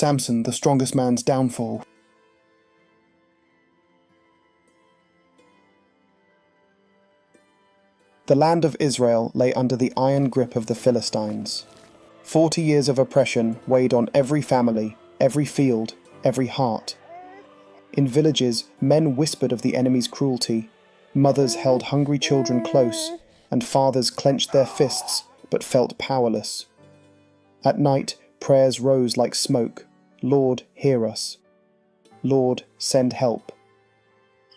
Samson, the strongest man's downfall. The land of Israel lay under the iron grip of the Philistines. 40 years of oppression weighed on every family, every field, every heart. In villages, men whispered of the enemy's cruelty, mothers held hungry children close, and fathers clenched their fists but felt powerless. At night, prayers rose like smoke. Lord, hear us. Lord, send help.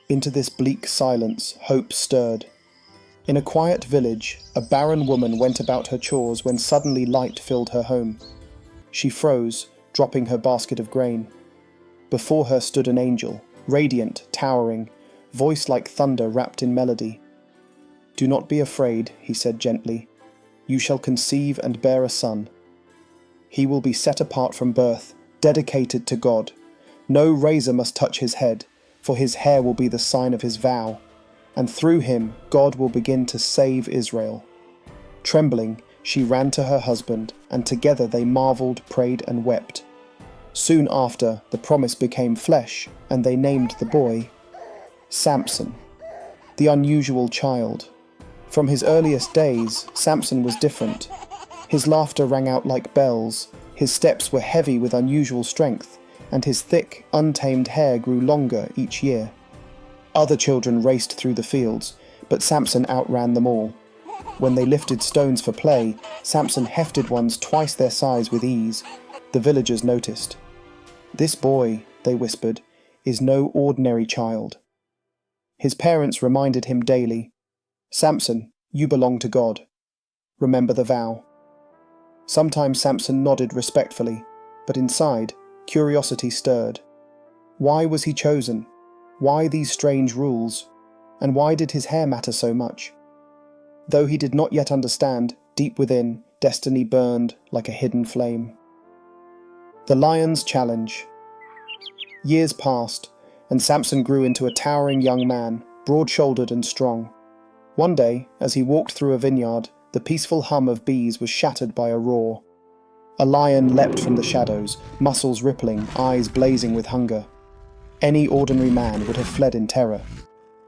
Into this bleak silence, hope stirred. In a quiet village, a barren woman went about her chores when suddenly light filled her home. She froze, dropping her basket of grain. Before her stood an angel, radiant, towering, voice like thunder wrapped in melody. "Do not be afraid," he said gently. "You shall conceive and bear a son. He will be set apart from birth, dedicated to God. No razor must touch his head, for his hair will be the sign of his vow. And through him God will begin to save Israel." Trembling, she ran to her husband, and together they marveled, prayed, and wept. Soon after, the promise became flesh, and they named the boy Samson, the unusual child. From his earliest days, Samson was different. His laughter rang out like bells, his steps were heavy with unusual strength, and his thick, untamed hair grew longer each year. Other children raced through the fields, but Samson outran them all. When they lifted stones for play, Samson hefted ones twice their size with ease. The villagers noticed. "This boy," they whispered, "is no ordinary child." His parents reminded him daily, "Samson, you belong to God. Remember the vow." Sometimes Samson nodded respectfully, but inside, curiosity stirred. Why was he chosen? Why these strange rules? And why did his hair matter so much? Though he did not yet understand, deep within, destiny burned like a hidden flame. The Lion's Challenge. Years passed, and Samson grew into a towering young man, broad-shouldered and strong. One day, as he walked through a vineyard, the peaceful hum of bees was shattered by a roar. A lion leapt from the shadows, muscles rippling, eyes blazing with hunger. Any ordinary man would have fled in terror.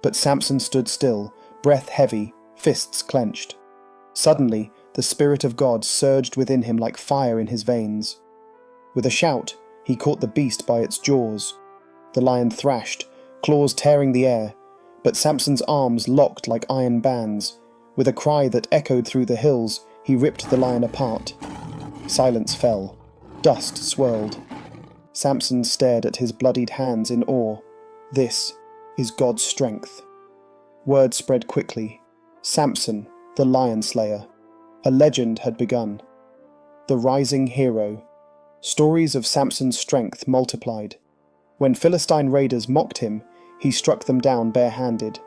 But Samson stood still, breath heavy, fists clenched. Suddenly, the Spirit of God surged within him like fire in his veins. With a shout, he caught the beast by its jaws. The lion thrashed, claws tearing the air, but Samson's arms locked like iron bands. With a cry that echoed through the hills, he ripped the lion apart. Silence fell. Dust swirled. Samson stared at his bloodied hands in awe. This is God's strength. Word spread quickly. Samson, the lion slayer. A legend had begun. The rising hero. Stories of Samson's strength multiplied. When Philistine raiders mocked him, he struck them down barehanded.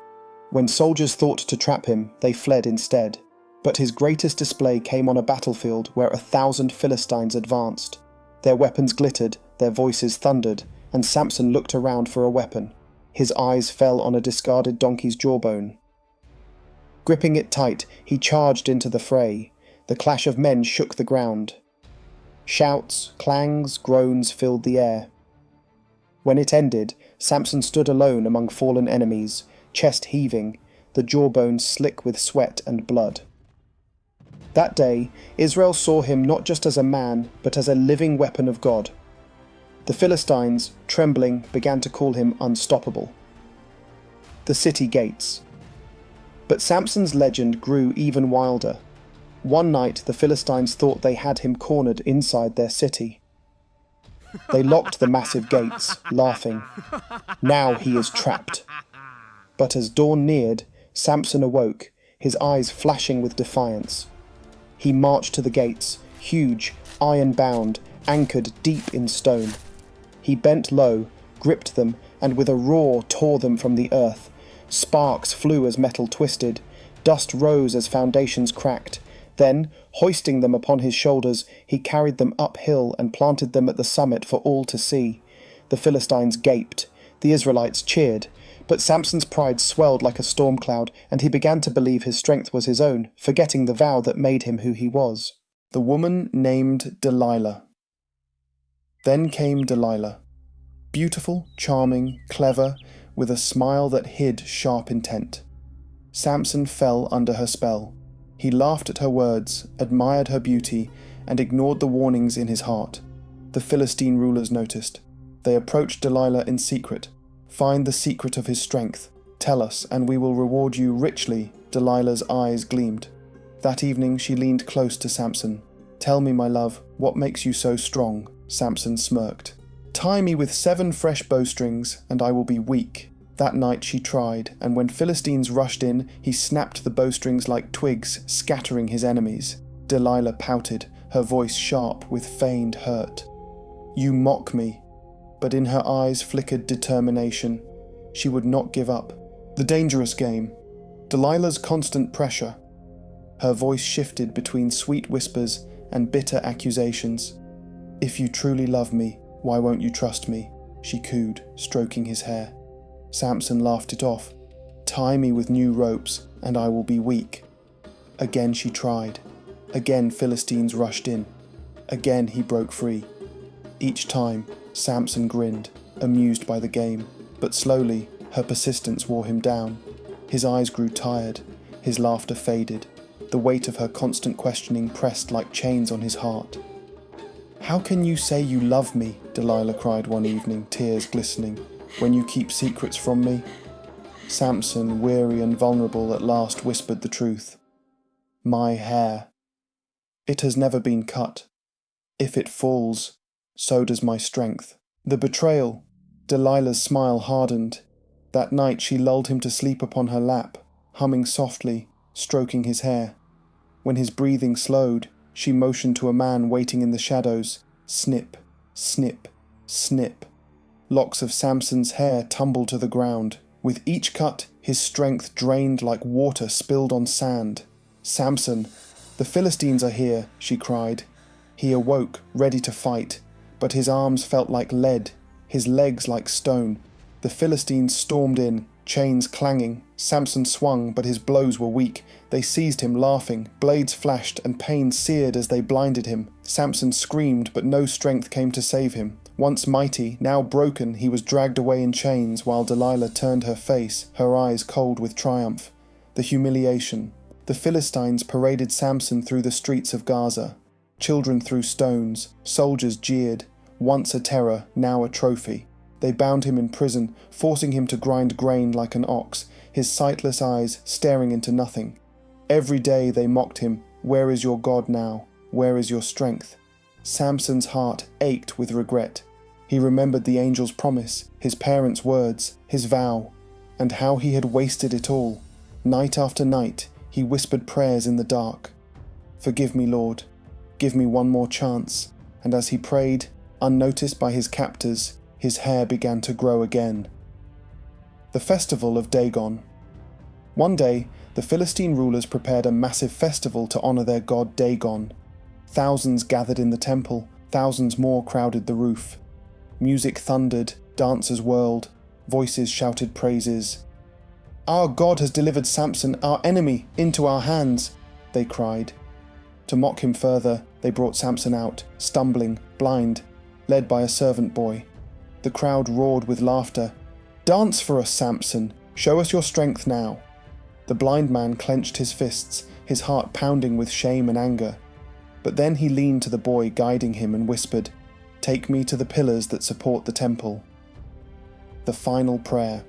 When soldiers thought to trap him, they fled instead. But his greatest display came on a battlefield where 1,000 Philistines advanced. Their weapons glittered, their voices thundered, and Samson looked around for a weapon. His eyes fell on a discarded donkey's jawbone. Gripping it tight, he charged into the fray. The clash of men shook the ground. Shouts, clangs, groans filled the air. When it ended, Samson stood alone among fallen enemies, chest heaving, the jawbone slick with sweat and blood. That day, Israel saw him not just as a man, but as a living weapon of God. The Philistines, trembling, began to call him unstoppable. The city gates. But Samson's legend grew even wilder. One night, the Philistines thought they had him cornered inside their city. They locked the massive gates, laughing. Now he is trapped. But as dawn neared, Samson awoke, his eyes flashing with defiance. He marched to the gates, huge, iron-bound, anchored deep in stone. He bent low, gripped them, and with a roar tore them from the earth. Sparks flew as metal twisted, dust rose as foundations cracked. Then, hoisting them upon his shoulders, he carried them uphill and planted them at the summit for all to see. The Philistines gaped. The Israelites cheered. But Samson's pride swelled like a storm cloud, and he began to believe his strength was his own, forgetting the vow that made him who he was. The woman named Delilah. Then came Delilah. Beautiful, charming, clever, with a smile that hid sharp intent. Samson fell under her spell. He laughed at her words, admired her beauty, and ignored the warnings in his heart. The Philistine rulers noticed. They approached Delilah in secret. "Find the secret of his strength. Tell us, and we will reward you richly." Delilah's eyes gleamed. That evening she leaned close to Samson. "Tell me, my love, what makes you so strong?" Samson smirked. "Tie me with 7 fresh bowstrings, and I will be weak." That night she tried, and when Philistines rushed in, he snapped the bowstrings like twigs, scattering his enemies. Delilah pouted, her voice sharp with feigned hurt. "You mock me." But in her eyes flickered determination. She would not give up. The dangerous game. Delilah's constant pressure. Her voice shifted between sweet whispers and bitter accusations. "If you truly love me, why won't you trust me?" she cooed, stroking his hair. Samson laughed it off. "Tie me with new ropes, and I will be weak." Again she tried. Again Philistines rushed in. Again he broke free. Each time, Samson grinned, amused by the game, but slowly her persistence wore him down. His eyes grew tired, his laughter faded. The weight of her constant questioning pressed like chains on his heart. "How can you say you love me?" Delilah cried one evening, tears glistening, "when you keep secrets from me?" Samson, weary and vulnerable, at last whispered the truth. "My hair. It has never been cut. If it falls, so does my strength." The betrayal. Delilah's smile hardened. That night she lulled him to sleep upon her lap, humming softly, stroking his hair. When his breathing slowed, she motioned to a man waiting in the shadows. Snip, snip, snip. Locks of Samson's hair tumbled to the ground. With each cut, his strength drained like water spilled on sand. "Samson, the Philistines are here," she cried. He awoke, ready to fight, but his arms felt like lead, his legs like stone. The Philistines stormed in, chains clanging. Samson swung, but his blows were weak. They seized him, laughing. Blades flashed, and pain seared as they blinded him. Samson screamed, but no strength came to save him. Once mighty, now broken, he was dragged away in chains, while Delilah turned her face, her eyes cold with triumph. The humiliation. The Philistines paraded Samson through the streets of Gaza. Children threw stones, soldiers jeered, once a terror, now a trophy. They bound him in prison, forcing him to grind grain like an ox, his sightless eyes staring into nothing. Every day they mocked him, "Where is your God now? Where is your strength?" Samson's heart ached with regret. He remembered the angel's promise, his parents' words, his vow, and how he had wasted it all. Night after night, he whispered prayers in the dark. "Forgive me, Lord. Give me one more chance." And as he prayed, unnoticed by his captors, his hair began to grow again. The Festival of Dagon. One day, the Philistine rulers prepared a massive festival to honor their god Dagon. Thousands gathered in the temple, thousands more crowded the roof. Music thundered, dancers whirled, voices shouted praises. "Our God has delivered Samson, our enemy, into our hands," they cried. To mock him further, they brought Samson out, stumbling, blind, led by a servant boy. The crowd roared with laughter. "Dance for us, Samson! Show us your strength now!" The blind man clenched his fists, his heart pounding with shame and anger. But then he leaned to the boy guiding him and whispered, "Take me to the pillars that support the temple." The final prayer.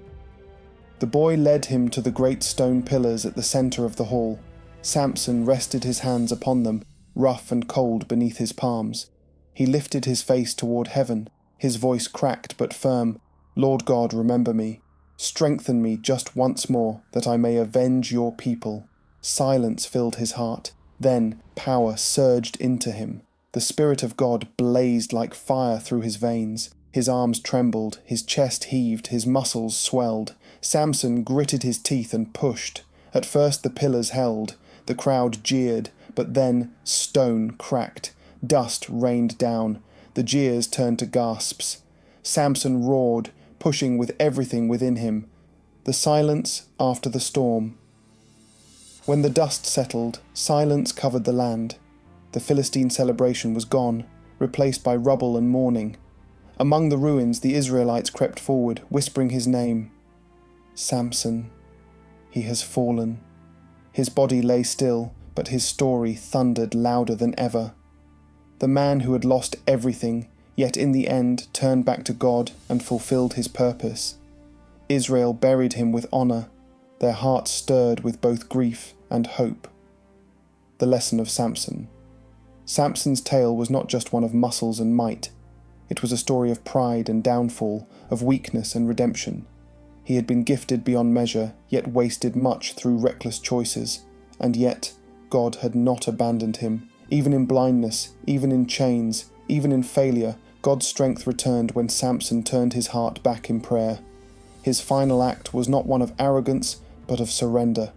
The boy led him to the great stone pillars at the center of the hall. Samson rested his hands upon them, rough and cold beneath his palms. He lifted his face toward heaven, his voice cracked but firm. "Lord God, remember me. Strengthen me just once more, that I may avenge your people." Silence filled his heart. Then power surged into him. The Spirit of God blazed like fire through his veins. His arms trembled, his chest heaved, his muscles swelled. Samson gritted his teeth and pushed. At first the pillars held. The crowd jeered, but then stone cracked. Dust rained down. The jeers turned to gasps. Samson roared, pushing with everything within him. The silence after the storm. When the dust settled, silence covered the land. The Philistine celebration was gone. replaced by rubble and mourning. Among the ruins, the Israelites crept forward, whispering his name. Samson. He has fallen. His body lay still, but his story thundered louder than ever. The man who had lost everything, yet in the end turned back to God and fulfilled his purpose. Israel buried him with honor, their hearts stirred with both grief and hope. The lesson of Samson. Samson's tale was not just one of muscles and might. It was a story of pride and downfall, of weakness and redemption. He had been gifted beyond measure, yet wasted much through reckless choices, and yet God had not abandoned him. Even in blindness, even in chains, even in failure, God's strength returned when Samson turned his heart back in prayer. His final act was not one of arrogance, but of surrender.